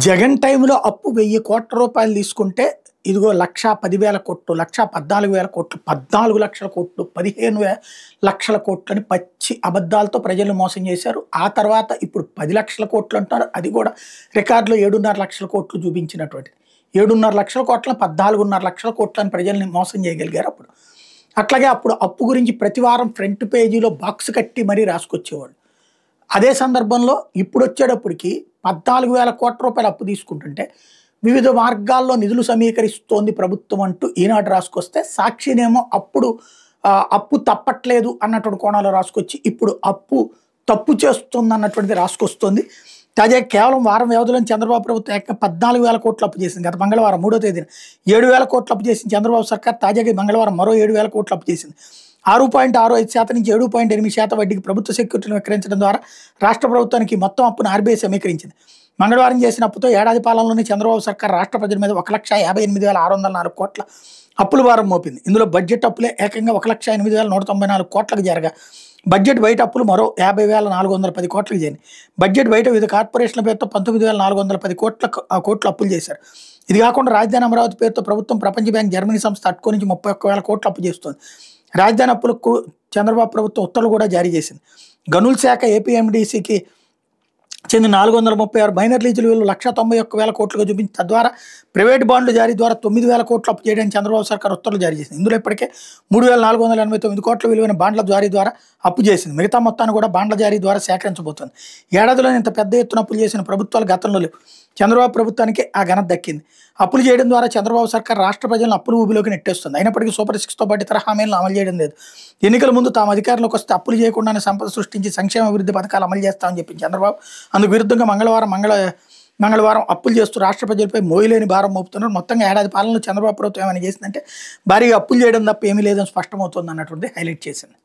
జగన్ టైంలో అప్పు 1000 కోట్ల రూపాయలు తీసుకుంటే, ఇదిగో 1,10,000 కోట్లు, 1,14,000 కోట్లు, 14,00,000 కోట్లు, 15,00,000 కోట్లని పచ్చి అబద్ధాలతో ప్రజలను మోసం చేశారు. ఆ తర్వాత ఇప్పుడు 10,00,000 కోట్లు అంటున్నారు. అది కూడా రికార్డులో 7,50,000 కోట్లు చూపించినటువంటిది. 7,50,000 కోట్లను 14,50,000 కోట్లని ప్రజల్ని మోసం చేయగలిగారు అప్పుడు. అట్లాగే అప్పుడు అప్పు గురించి ప్రతి వారం ఫ్రంట్ పేజీలో బాక్స్ కట్టి మరీ రాసుకొచ్చేవాళ్ళు. అదే సందర్భంలో ఇప్పుడొచ్చేటప్పటికి 14,000 కోట్ల రూపాయలు అప్పు తీసుకుంటుంటే, వివిధ మార్గాల్లో నిధులు సమీకరిస్తోంది ప్రభుత్వం అంటూ ఈనాడు రాసుకొస్తే, సాక్షినేమో అప్పుడు అప్పు తప్పట్లేదు అన్నటువంటి కోణంలో రాసుకొచ్చి, ఇప్పుడు అప్పు తప్పు చేస్తుంది అన్నటువంటిది రాసుకొస్తుంది. తాజాగా కేవలం వారం వ్యవధిలోనే చంద్రబాబు ప్రభుత్వం ఏకంగా 14,000 కోట్లు అప్పు చేసింది. గత మంగళవారం 3వ తేదీన 7,000 కోట్లు అప్పు చేసింది చంద్రబాబు సర్కార్. తాజాగా ఈ మంగళవారం మరో 7,000 కోట్లు అప్పు చేసింది. 6.65% నుంచి 7.8% వడ్డీకి ప్రభుత్వ సెక్యూరిటీలను విక్రయించడం ద్వారా రాష్ట్ర ప్రభుత్వానికి మొత్తం అప్పును ఆర్బీఐ సమీకరించింది. మంగళవారం చేసిన అప్పుతో ఏడాది పాలనలోనే చంద్రబాబు సర్కార్ రాష్ట్ర ప్రజల మీద 1,58,604 కోట్ల అప్పుల భారం మోపింది. ఇందులో బడ్జెట్ అప్పులే ఏకంగా 1,08,194 కోట్లకు చేరగా, బడ్జెట్ బయట అప్పులు మరో 50,410 కోట్లకు చేరింది. బడ్జెట్ బయట వివిధ కార్పొరేషన్ల పేరుతో 19,410 కోట్ల అప్పులు చేశారు. ఇది కాకుండా రాజధాని అమరావతి పేరుతో ప్రభుత్వం ప్రపంచ బ్యాంక్, జర్మనీ సంస్థ అట్కో నుంచి 31,000 కోట్ల అప్పు చేస్తోంది. రాజధాని అప్పులకు చంద్రబాబు ప్రభుత్వం ఉత్తర్వులు కూడా జారీ చేసింది. గనుల శాఖ ఏపీఎండీసీకి చెందిన 436 మైనర్ లీజుల విలువ 1,91,000 కోట్లుగా చూపించి, తద్వారా ప్రైవేట్ బాండ్ల జారీ ద్వారా 9,000 కోట్లు అప్పు చేయడానికి చంద్రబాబు సర్కార్ ఉత్తర్వులు జారీ చేసింది. ఇందులో ఇప్పటికే 3,489 కోట్ల విలువైన బాండ్ల జారీ ద్వారా అప్పు చేసింది. మిగతా మొత్తాన్ని కూడా బాండ్ల జారీ ద్వారా సేకరించబోతోంది. ఏడాదిలో ఇంత పెద్ద ఎత్తున అప్పులు చేసిన ప్రభుత్వాలు గతంలో లేవు. చంద్రబాబు ప్రభుత్వానికి ఆ ఘనత దక్కింది. అప్పులు చేయడం ద్వారా చంద్రబాబు సర్కార్ రాష్ట్ర ప్రజలను అప్పులు ఊబిలోకి నెట్టేస్తుంది. అయినప్పటికీ సూపర్ 6తో పాటు ఇతర హామీలను అమలు చేయడం లేదు. ఎన్నికల ముందు తాము అధికారంలోకి వస్తే అప్పులు చేయకుండానే సంపద సృష్టించి సంక్షేమ అభివృద్ధి పథకాలు అమలు చేస్తామని చెప్పింది చంద్రబాబు. అందుకు విరుద్ధంగా మంగళవారం అప్పులు చేస్తూ రాష్ట్ర ప్రజలపై మోయలేని భారం మోపుతున్నారు. మొత్తంగా ఏడాది పాలనలో చంద్రబాబు ప్రభుత్వం ఏమైనా చేసిందంటే భారీగా అప్పులు చేయడం తప్ప ఏమీ లేదని స్పష్టమవుతుంది అన్నటువంటి హైలైట్ చేసింది.